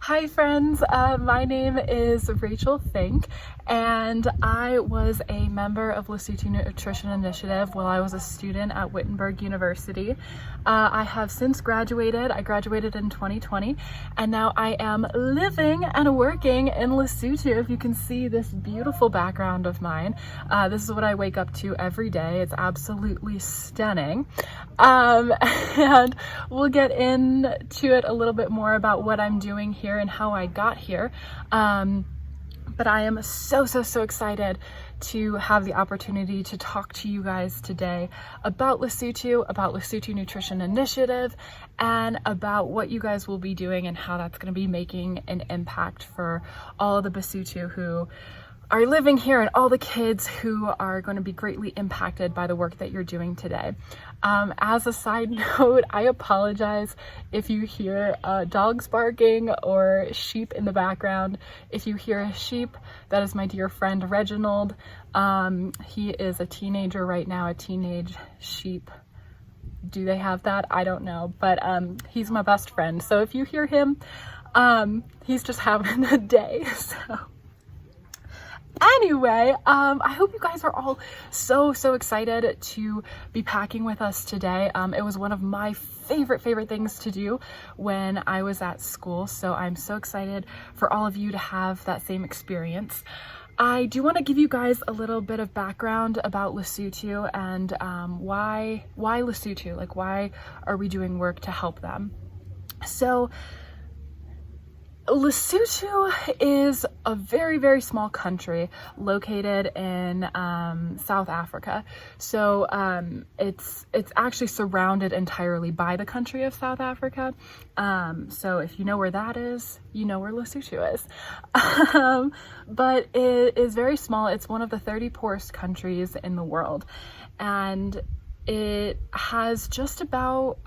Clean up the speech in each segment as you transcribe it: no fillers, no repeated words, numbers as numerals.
Hi friends, my name is Rachel Fink and I was a member of Lesotho Nutrition Initiative while I was a student at Wittenberg University. I have since graduated. I graduated in 2020 and now I am living and working in Lesotho. If you can see this beautiful background of mine, this is what I wake up to every day. It's absolutely stunning. And we'll get into it a little bit more about what I'm doing here and how I got here. But I am so excited to have the opportunity to talk to you guys today about Lesotho Nutrition Initiative, and about what you guys will be doing and how that's going to be making an impact for all of the Basotho who are living here and all the kids who are going to be greatly impacted by the work that you're doing today. As a side note, I apologize if you hear dogs barking or sheep in the background. If you hear a sheep, that is my dear friend Reginald. He is a teenager right now, a teenage sheep. Do they have that? I don't know, but he's my best friend. So if you hear him, he's just having a day. So anyway, I hope you guys are all so excited to be packing with us today. It was one of my favorite things to do when I was at school, so I'm so excited for all of you to have that same experience. I do want to give you guys a little bit of background about Lesotho and why Lesotho, like why are we doing work to help them. So Lesotho is a very small country located in South Africa. So it's actually surrounded entirely by the country of South Africa. So if you know where that is, you know where Lesotho is. But it is very small. It's one of the 30 poorest countries in the world. And it has just about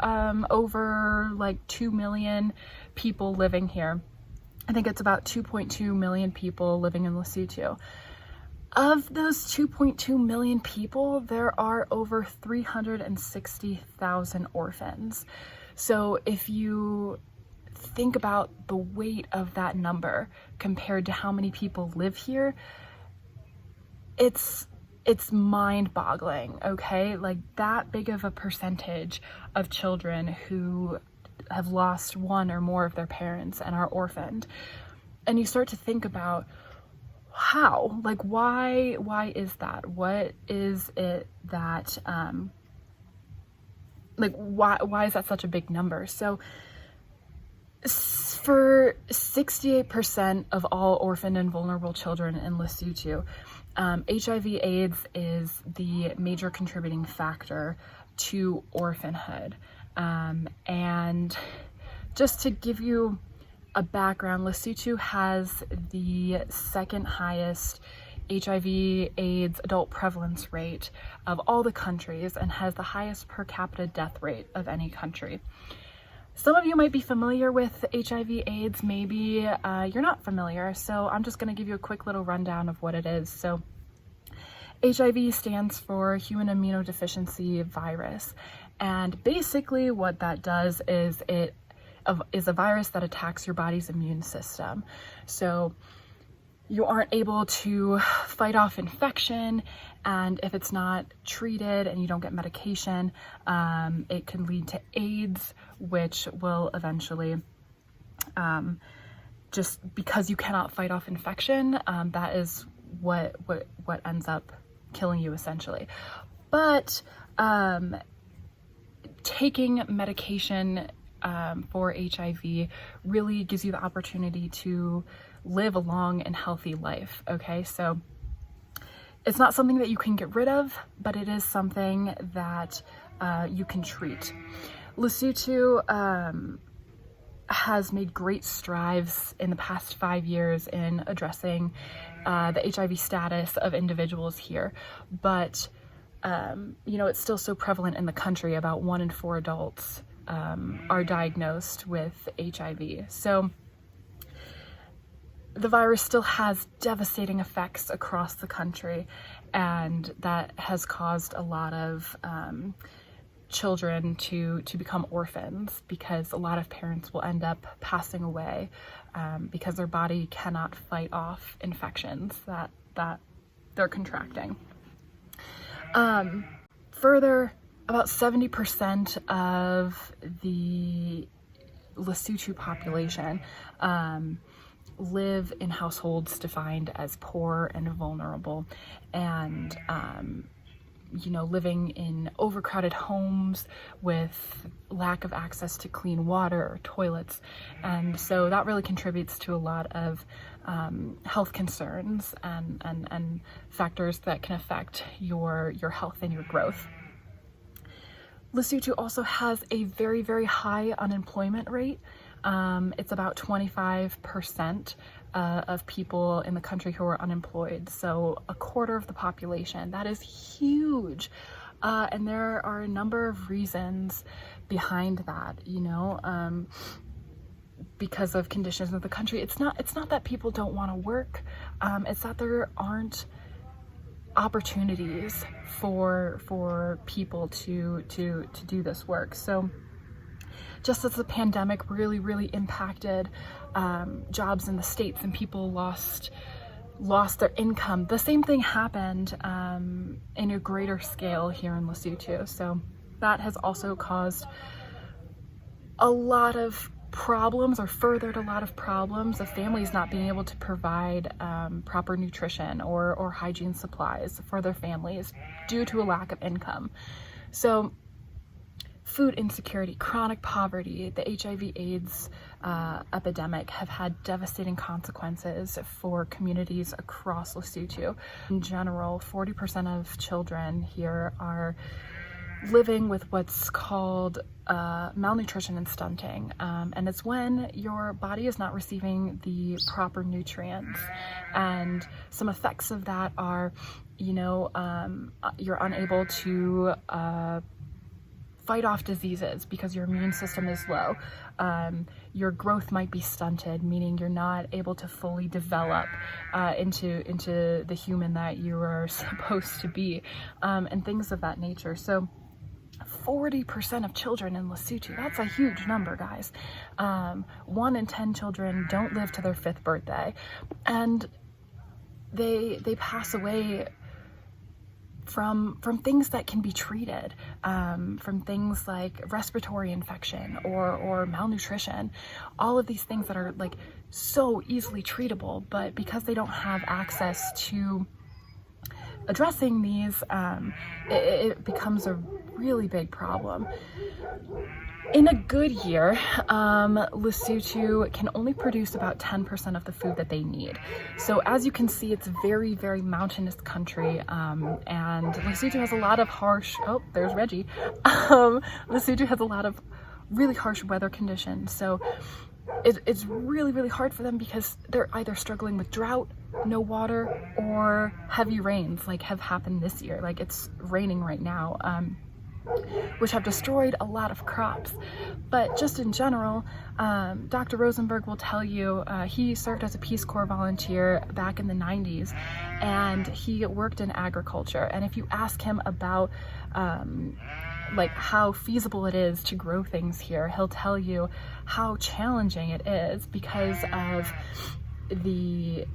over like 2 million people living here. I think it's about 2.2 million people living in Lesotho. Of those 2.2 million people, there are over 360,000 orphans. So if you think about the weight of that number compared to how many people live here, it's mind-boggling, okay? Like that big of a percentage of children who have lost one or more of their parents and are orphaned. And you start to think about how, like why is that? What is it that like why is that such a big number? So for 68% of all orphaned and vulnerable children in Lesotho, HIV/AIDS is the major contributing factor to orphanhood. And just to give you a background, Lesotho has the second highest HIV/AIDS adult prevalence rate of all the countries and has the highest per capita death rate of any country. Some of you might be familiar with HIV/AIDS, maybe you're not familiar, so I'm just going to give you a quick little rundown of what it is. So HIV stands for human immunodeficiency virus. And basically what that does is it is a virus that attacks your body's immune system. So you aren't able to fight off infection, and if it's not treated and you don't get medication, it can lead to AIDS, which will eventually, just because you cannot fight off infection, that is what ends up killing you essentially. But taking medication for HIV really gives you the opportunity to live a long and healthy life, okay? So it's not something that you can get rid of, but it is something that you can treat. Lesotho has made great strides in the past 5 years in addressing the HIV status of individuals here, but you know, it's still so prevalent in the country. About 1 in 4 adults are diagnosed with HIV. So the virus still has devastating effects across the country, and that has caused a lot of children to become orphans, because a lot of parents will end up passing away because their body cannot fight off infections that they're contracting. Further, about 70% of the Lesotho population live in households defined as poor and vulnerable, and living in overcrowded homes with lack of access to clean water or toilets. And so that really contributes to a lot of health concerns and factors that can affect your health and your growth. Lesotho also has a very, very high unemployment rate. It's about 25% of people in the country who are unemployed. So a quarter of the population. That is huge. And there are a number of reasons behind that, because of conditions of the country. It's not that people don't want to work. It's that there aren't opportunities for people to do this work. So just as the pandemic really, really impacted jobs in the States and people lost their income, the same thing happened in a greater scale here in Lesotho. So that has also caused a lot of problems, or furthered a lot of problems, of families not being able to provide proper nutrition or hygiene supplies for their families due to a lack of income. So food insecurity, chronic poverty, the HIV/AIDS epidemic have had devastating consequences for communities across Lesotho. In general, 40% of children here are living with what's called malnutrition and stunting, and it's when your body is not receiving the proper nutrients. And some effects of that are, you're unable to fight off diseases because your immune system is low. Your growth might be stunted, meaning you're not able to fully develop into the human that you are supposed to be, and things of that nature. So 40% of children in Lesotho, that's a huge number, guys. 1 in 10 children don't live to their 5th birthday, and they pass away from things that can be treated, from things like respiratory infection or malnutrition, all of these things that are like so easily treatable, but because they don't have access to addressing these, it becomes a really big problem. In a good year, Lesotho can only produce about 10% of the food that they need. So as you can see, it's a very, very mountainous country, and Lesotho has a lot of harsh, oh, there's Reggie. Lesotho has a lot of really harsh weather conditions. So it's really, really hard for them because they're either struggling with drought, no water, or heavy rains like have happened this year. Like it's raining right now, which have destroyed a lot of crops. But just in general, Dr. Rosenberg will tell you, he served as a Peace Corps volunteer back in the 90s, and he worked in agriculture. And if you ask him about like how feasible it is to grow things here, he'll tell you how challenging it is because of the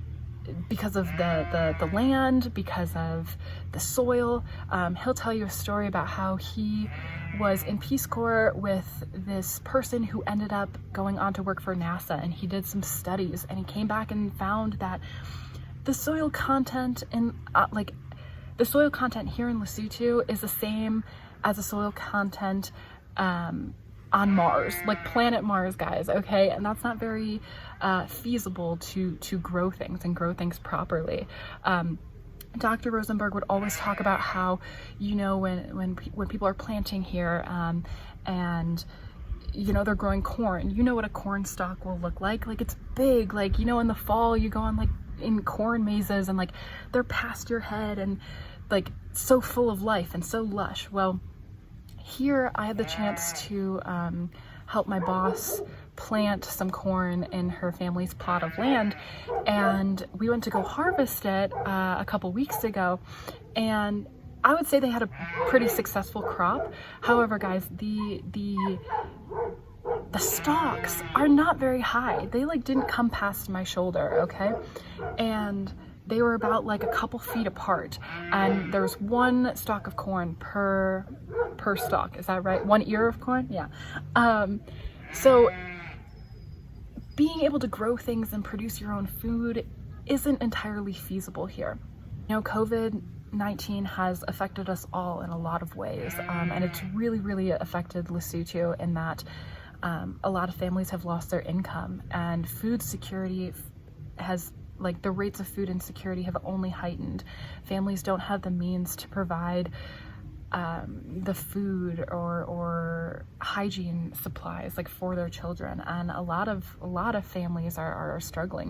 land, because of the soil. He'll tell you a story about how he was in Peace Corps with this person who ended up going on to work for NASA, and he did some studies, and he came back and found that the soil content in the soil content here in Lesotho is the same as the soil content on Mars, like planet Mars, guys, okay? And that's not very feasible to grow things and grow things properly. Dr. Rosenberg would always talk about how, when people are planting here, and they're growing corn, what a corn stalk will look like it's big, in the fall you go on in corn mazes, and they're past your head and so full of life and so lush. Well, here I had the chance to help my boss plant some corn in her family's plot of land, and we went to go harvest it a couple weeks ago, and I would say they had a pretty successful crop. However, guys, the stalks are not very high. They like didn't come past my shoulder, okay? And they were about like a couple feet apart, and there was one stalk of corn per stalk. Is that right? One ear of corn? Yeah. So being able to grow things and produce your own food isn't entirely feasible here. You know, COVID-19 has affected us all in a lot of ways, and it's really affected Lesotho in that a lot of families have lost their income, and food security has, like, the rates of food insecurity have only heightened. Families don't have the means to provide the food or hygiene supplies like for their children, and a lot of families are struggling